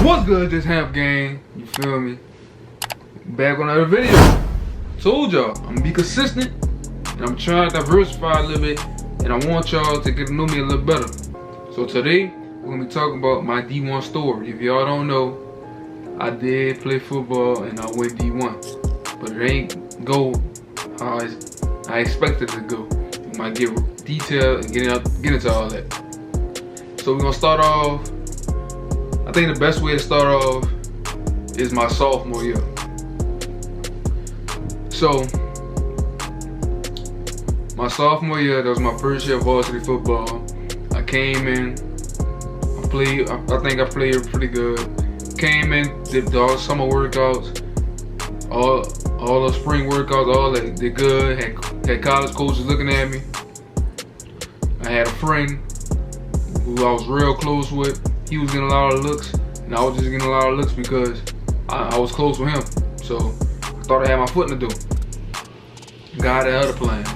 What's good, JustHampp gang? You feel me? Back on another video. Told y'all, I'm gonna be consistent and I'm trying to diversify a little bit, and I want y'all to get to know me a little better. So today, we're gonna be talking about my D1 story. If y'all don't know, I did play football and I went D1. But it ain't go how I expected it to go. We might get detailed and get into all that. So we're gonna start off. I think the best way to start off is my sophomore year. So, my sophomore year, that was my first year of varsity football. I came in, I think I played pretty good. Came in, did all the summer workouts, all the spring workouts, all that, did good. Had college coaches looking at me. I had a friend who I was real close with. He was getting a lot of looks, and I was just getting a lot of looks because I was close with him. So I thought I had my foot in the door. God had other plans.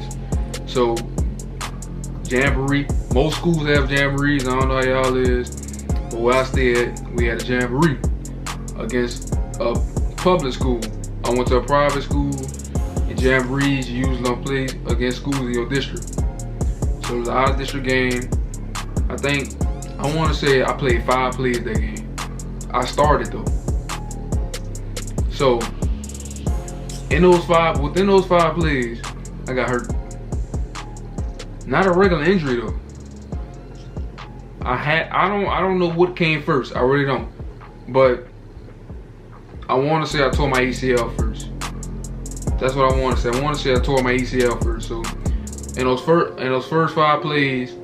So jamboree, most schools have jamborees. I don't know how y'all is, but where I stayed, we had a jamboree against a public school. I went to a private school. In jamborees, you usually don't play against schools in your district. So it was an out of district game. I want to say I played 5 plays that game. I started though. So within those 5 plays, I got hurt. Not a regular injury though. I don't know what came first. I really don't. But I want to say I tore my ACL first. That's what I want to say. I want to say I tore my ACL first. So in those first 5 plays,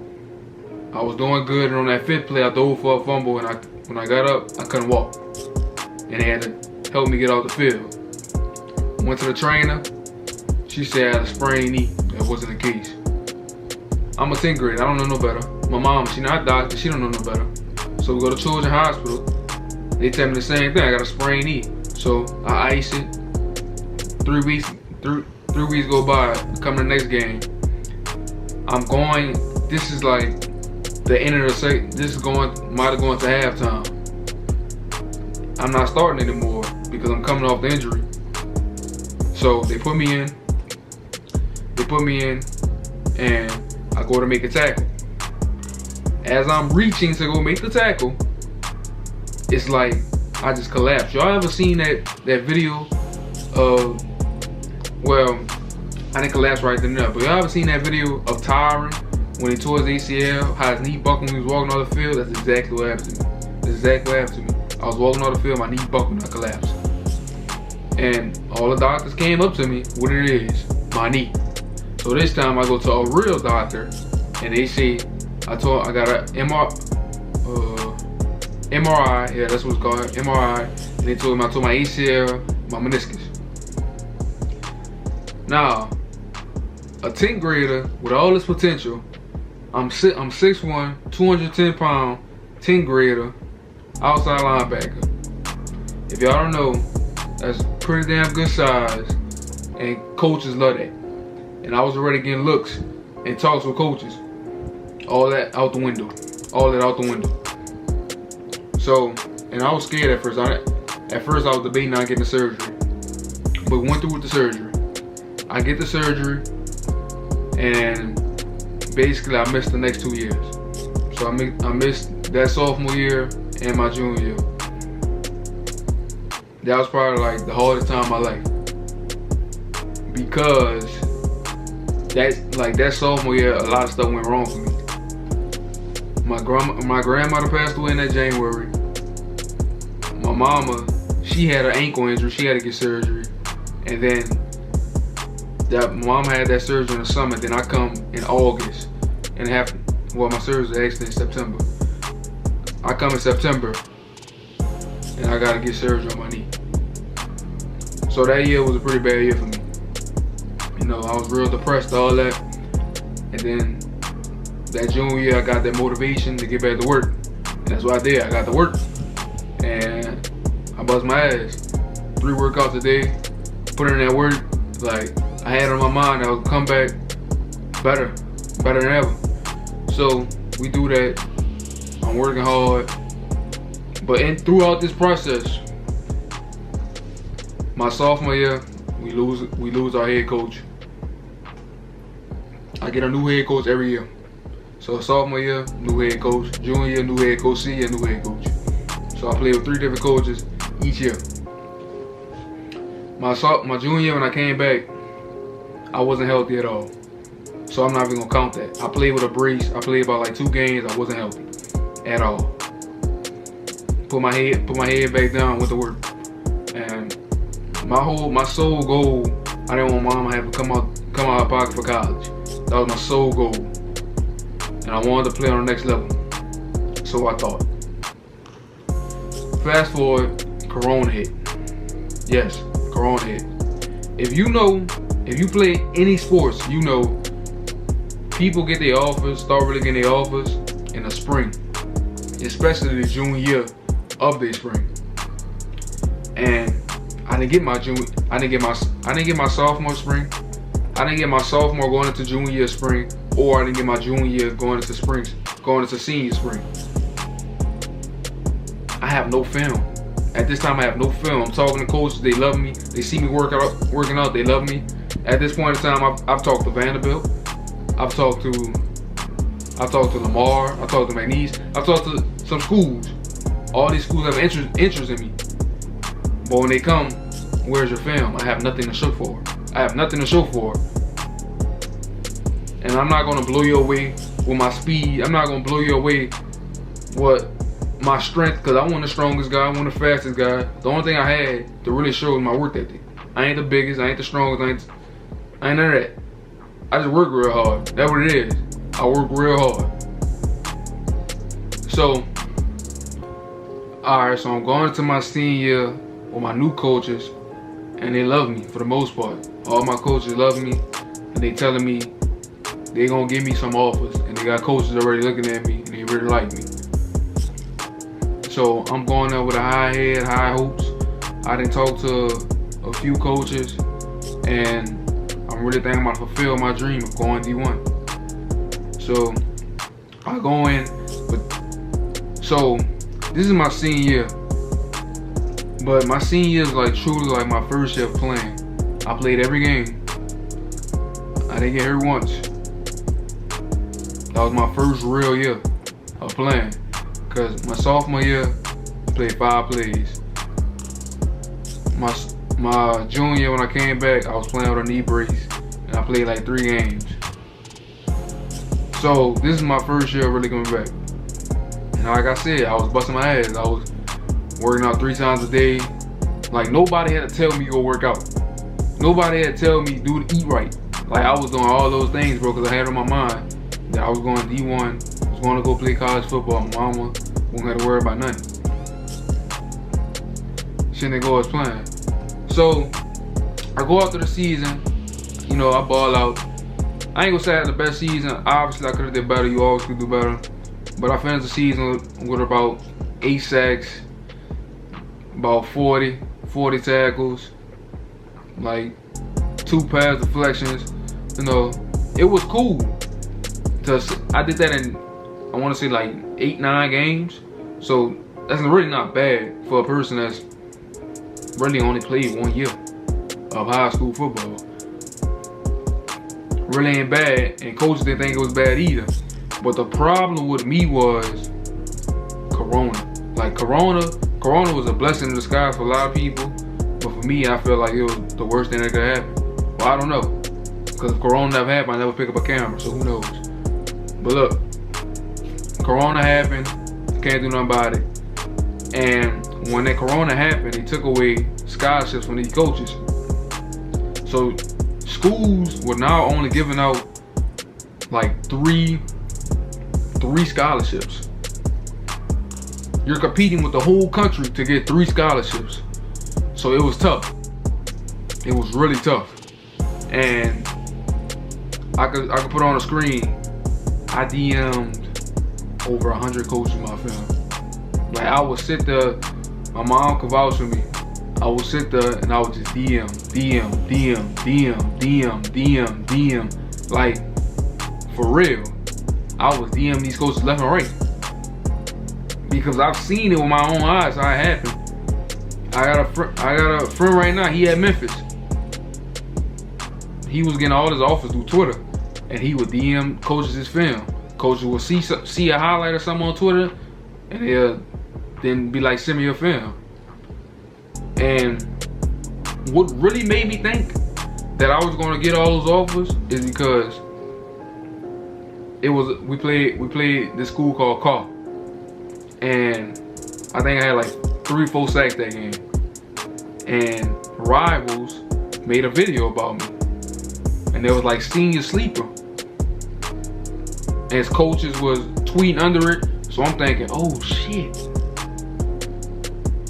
I was doing good, and on that 5th play, I dove for a fumble, and when I got up, I couldn't walk, and they had to help me get off the field. Went to the trainer. She said I had a sprained knee. That wasn't the case. I'm a 10th grader. I don't know no better. My mom, she not a doctor. She don't know no better. So we go to Children's Hospital. They tell me the same thing. I got a sprained knee. So I ice it. 3 weeks go by. Come to the next game. I'm going. This is like the end of the second. This is might have gone to halftime. I'm not starting anymore because I'm coming off the injury. So they put me in. And I go to make a tackle. As I'm reaching to go make the tackle, it's like I just collapsed. Y'all ever seen that video of, well, I didn't collapse right then and there, but y'all ever seen that video of Tyron when he tore his ACL, how his knee buckled when he was walking on the field? That's exactly what happened to me. That's exactly what happened to me. I was walking on the field, my knee buckled, and I collapsed. And all the doctors came up to me, what it is, my knee. So this time I go to a real doctor, and they say, I got a MRI, yeah, that's what it's called, MRI, and they told me I tore my ACL, my meniscus. Now, a 10th grader with all this potential, I'm 6'1", 210 pound, 10th grader, outside linebacker. If y'all don't know, that's pretty damn good size, and coaches love that. And I was already getting looks and talks with coaches. All that out the window. All that out the window. So, and I was scared at first. At first I was debating on getting the surgery. But went through with the surgery. I get the surgery, and basically I missed the next 2 years. So I missed that sophomore year and my junior year. That was probably like the hardest time of my life. Because that sophomore year, a lot of stuff went wrong for me. My grandmother passed away in that January. My mama, she had an ankle injury. She had to get surgery. And then my mama had that surgery in the summer. Then I come in August. And my surgery was actually in September. I come in September. And I got to get surgery on my knee. So that year was a pretty bad year for me. You know, I was real depressed, all that. And then that junior year, I got that motivation to get back to work. And that's what I did. I got to work. And I bust my ass. 3 workouts a day. Put in that work. Like, I had it on my mind I would come back better than ever. So we do that. I'm working hard. But throughout this process, my sophomore year, we lose our head coach. I get a new head coach every year. So sophomore year, new head coach. Junior year, new head coach. Senior year, new head coach. So I played with 3 different coaches each year. My junior year, when I came back, I wasn't healthy at all. So I'm not even gonna count that. I played with a brace. I played about like 2 games. I wasn't healthy at all. Put my head back down, went to work. And my sole goal, I didn't want mom to have to come out of pocket for college. That was my sole goal. And I wanted to play on the next level. So I thought. Fast forward, Corona hit. Yes, Corona hit. If you play any sports, you know people get their offers, start really getting their offers in the spring. Especially the junior year of their spring. And I didn't get my sophomore spring. I didn't get my sophomore going into junior year spring, or I didn't get my junior year going into senior spring. I have no film. At this time, I have no film. I'm talking to coaches, they love me. They see me working out, they love me. At this point in time, I've talked to Vanderbilt. I've talked to Lamar. I've talked to McNeese. I've talked to some schools. All these schools have interest in me. But when they come, where's your film? I have nothing to show for. And I'm not gonna blow you away with my speed. I'm not gonna blow you away with my strength, because I wasn't the strongest guy, I wasn't the fastest guy. The only thing I had to really show was my work ethic. I ain't the biggest, I ain't the strongest, I ain't none of that. I just work real hard. That's what it is. I work real hard. So, alright, so I'm going into my senior year with my new coaches, and they love me for the most part. All my coaches love me, and they telling me they gonna give me some offers, and they got coaches already looking at me, and they really like me. So I'm going there with a high head, high hopes. I done talked to a few coaches, and I'm really thinking about to fulfill my dream of going D1. So I go in, so this is my senior year. But my senior year is like truly like my first year playing. I played every game. I didn't get hurt once. That was my first real year of playing. Cause my sophomore year, I played 5 plays. My junior year when I came back, I was playing with a knee brace, and I played like 3 games. So this is my first year really coming back. And like I said, I was busting my ass. I was working out 3 times a day. Like nobody had to tell me go work out. Nobody had to tell me eat right. Like I was doing all those things, bro, cause I had on my mind that I was going D1. I was going to go play college football. My mama won't have to worry about nothing. Shit didn't go as planned. So I go out to the season. You know, I ball out. I ain't gonna say I had the best season. Obviously, I could have did better. You always could do better. But I finished the season with about 8 sacks, about 40 tackles, like 2 pass deflections. You know, it was cool. I did that in, I want to say like 8-9 games. So that's really not bad for a person that's really only played 1 year of high school football. Really ain't bad, and coaches didn't think it was bad either. But the problem with me was Corona. Like Corona was a blessing in disguise for a lot of people, but for me, I felt like it was the worst thing that could happen. Well, I don't know, because if Corona never happened, I never pick up a camera, so who knows? But look, Corona happened, can't do nothing about it. And when that Corona happened, they took away scholarships from these coaches. So schools were now only giving out like three scholarships. You're competing with the whole country to get 3 scholarships. So it was tough. It was really tough. And I could put on a screen, I DM'd over 100 coaches in my film. Like I would sit there, my mom could vouch for me. I would sit there and I would just DM. Like, for real. I was DM these coaches left and right. because I've seen it with my own eyes how it happened. I got a friend right now. He at Memphis. He was getting all his offers through Twitter, and he would DM coaches his film. Coaches will see a highlight or something on Twitter, and he'll then be like, send me your film. And what really made me think that I was gonna get all those offers is because we played this school called Car, and I think I had like 3-4 sacks that game. And Rivals made a video about me, and there was like senior sleeper, and his coaches was tweeting under it. So I'm thinking, oh shit,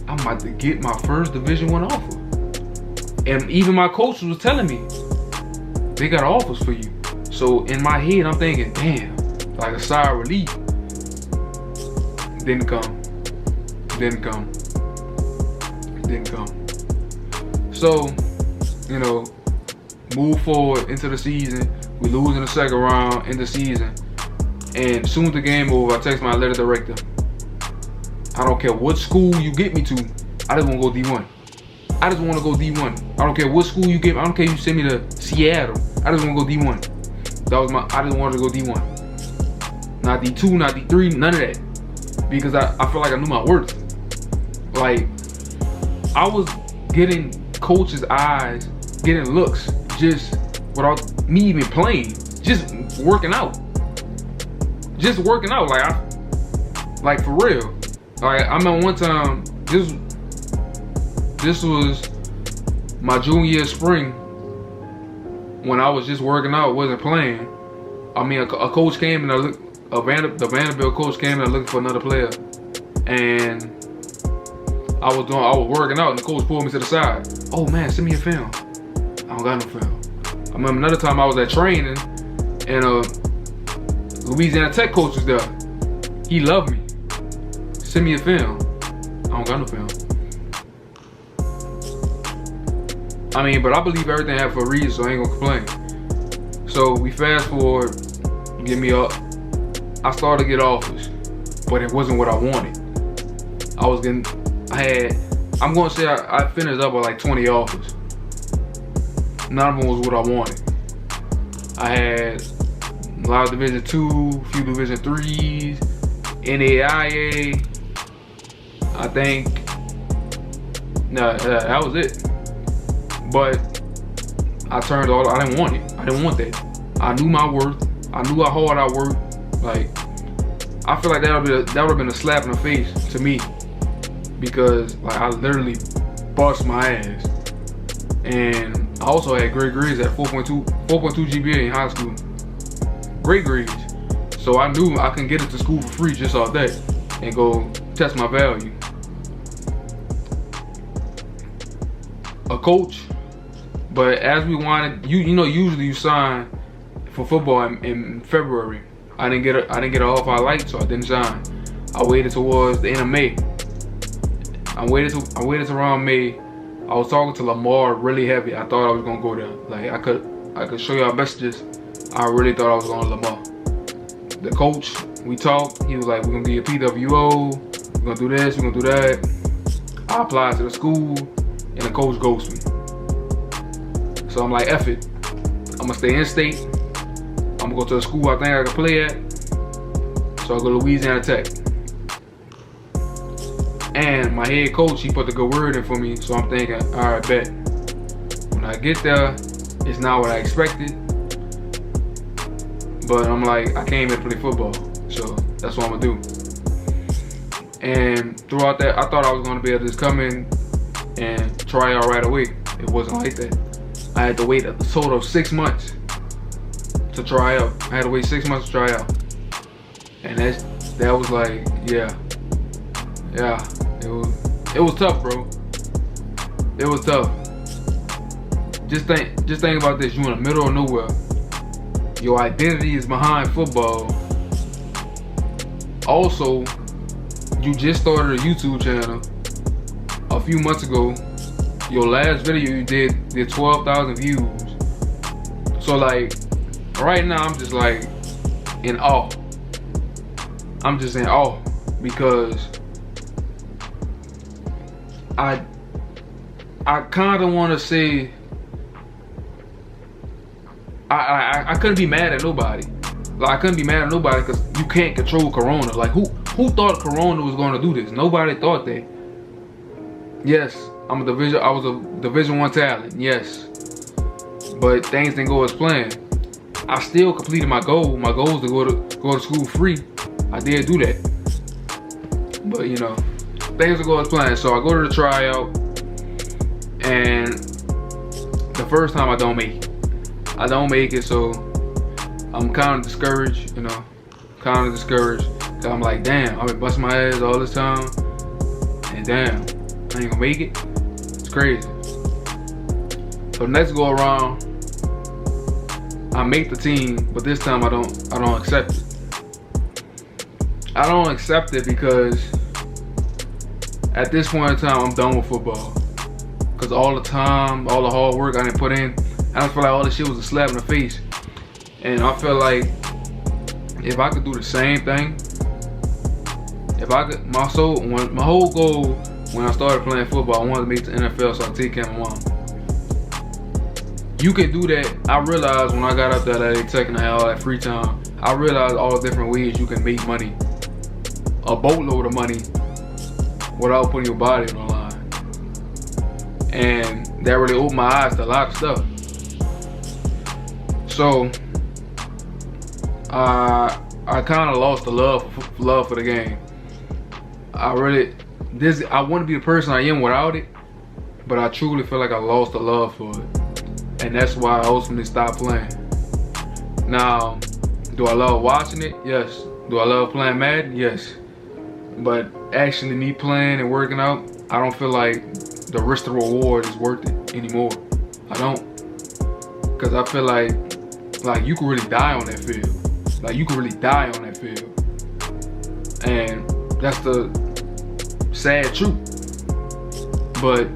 I'm about to get my first Division I offer. And even my coaches was telling me they got offers for you. So in my head, I'm thinking, damn, like a sigh of relief. Didn't come. So, you know, move forward into the season. We lose in the second round in the season. And soon as the game over, I text my athletic director. I don't care what school you get me to. I just want to go D1. I just want to go D1. I don't care what school you get me. I don't care if you send me to Seattle. I just want to go D1. I just wanted to go D1. Not D2, not D3, none of that. Because I feel like I knew my worth. Like, I was getting coaches' eyes, getting looks, just without me even playing. Just working out. Like for real. Like, I remember one time, this was my junior year spring, when I was just working out, wasn't playing. I mean, a coach came and the Vanderbilt coach came and looking for another player, and I was working out, and the coach pulled me to the side. Oh man, send me your film. I don't got no film. I remember another time I was at training, and Louisiana Tech coach was there. He loved me. Send me a film. I don't got no film. I mean, but I believe everything happened for a reason, so I ain't gonna complain. So we fast forward, get me up. I started to get offers, but it wasn't what I wanted. I'm gonna say I finished up with like 20 offers. None of them was what I wanted. I had a lot of Division II, few Division IIIs, NAIA. I think, that was it. But I didn't want it. I didn't want that. I knew my worth. I knew how hard I worked. Like, I feel like that would have been a slap in the face to me, because like I literally bust my ass. And I also had great grades at 4.2 GPA in high school. Great grades. So I knew I can get it to school for free just off that and go test my value. A coach, but as we wanted, you know, usually you sign for football in February. I didn't get an offer I liked, so I didn't sign. I waited towards the end of May. I waited to around May. I was talking to Lamar really heavy. I thought I was gonna go there. Like, I could show y'all messages. I really thought I was going to Lamar. The coach, we talked. He was like, we're gonna get your PWO. We're gonna do this. We're gonna do that. I applied to the school, and the coach ghosted me. So I'm like, F it. I'm gonna stay in state. I'm gonna go to a school I think I can play at. So I go to Louisiana Tech. And my head coach, he put the good word in for me. So I'm thinking, all right, bet. When I get there, it's not what I expected. But I'm like, I came here to play football. So that's what I'm gonna do. And throughout that, I thought I was gonna be able to just come in and try out right away. It wasn't like that. I had to wait a total of 6 months to try out. I had to wait 6 months to try out. And that was like, yeah. It was tough, bro. It was tough. Just think about this. You in the middle of nowhere. Your identity is behind football. Also, you just started a YouTube channel a few months ago. Your last video you did 12,000 views. So like, right now I'm just like in awe. I'm just in awe. because I kind of want to say I couldn't be mad at nobody. Like, I couldn't be mad at nobody because you can't control Corona. Like, who thought Corona was going to do this? Nobody thought that. Yes, I was a Division I talent. Yes, but things didn't go as planned. I still completed my goal. My goal was to go to school free. I did do that, but you know, things didn't go as planned. So I go to the tryout, and the first time I don't make it. I don't make it, so I'm kind of discouraged. You know, kind of discouraged. Cause I'm like, damn, I've been busting my ass all this time, and damn, I ain't gonna make it. It's crazy. So next go around, I make the team, but this time I don't accept it. I don't accept it because at this point in time, I'm done with football. Cause all the time, all the hard work I didn't put in, I just feel like all this shit was a slap in the face. And I feel like if I could do the same thing, if I could, my whole goal when I started playing football, I wanted to make the NFL so I could take care of my mom. You can do that. I realized when I got up there that Tech and I had all that free time, I realized all the different ways you can make money, a boatload of money, without putting your body on the line. And that really opened my eyes to a lot of stuff. So I kind of lost the love for the game. I wouldn't be the person I am without it, but I truly feel like I lost the love for it, and that's why I ultimately stopped playing. Now, do I love watching it? Yes. Do I love playing Madden? Yes. But actually, me playing and working out, I don't feel like the risk to reward is worth it anymore. I don't, because I feel like you could really die on that field. Like, you could really die on that field, and that's the sad truth. But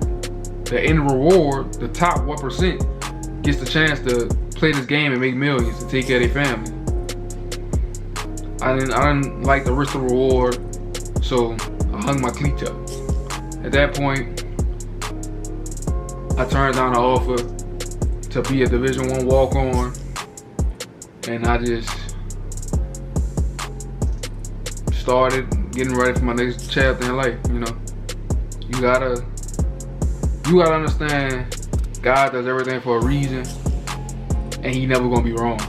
the end reward, the top 1% gets the chance to play this game and make millions to take care of their family. I didn't like the risk to reward, so I hung my cleats up. At that point, I turned down the offer to be a Division I walk-on, and I just started getting ready for my next chapter in life. You know, you gotta understand, God does everything for a reason, and He never gonna be wrong.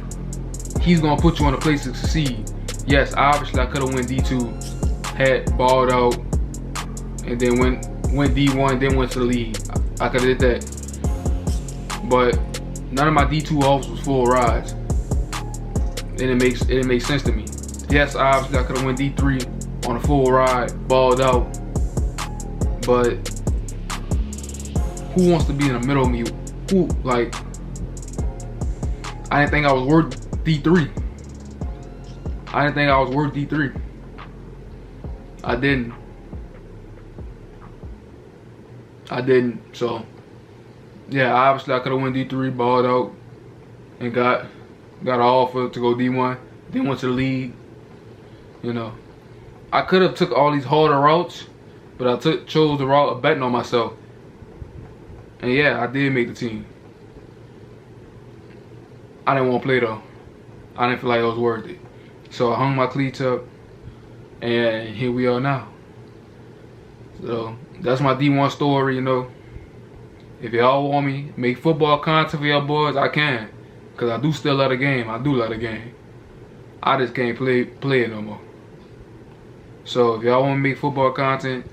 He's gonna put you in a place to succeed. Yes, obviously I could have went D2, had balled out, and then went D1, then went to the league. I could have did that, but none of my D2 offers was full rides, and it makes sense to me. Yes, obviously I could have went D3 on a full ride, balled out, but who wants to be in the middle of me? Who, like, I didn't think I was worth D3. I didn't think I was worth D3. I didn't. So yeah, obviously I could have went D3, balled out, and got an offer to go D1, then went to the league. You know, I could have took all these harder routes, but I chose the route of betting on myself. And yeah, I did make the team. I didn't want to play though. I didn't feel like it was worth it. So I hung my cleats up, and here we are now. So that's my D1 story, you know. If y'all want me to make football content for y'all boys, I can. Because I do still love the game. I do love the game. I just can't play it no more. So if y'all want to make football content,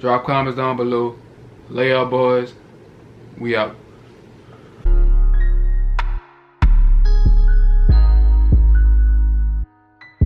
drop comments down below. Lay out, boys. We out.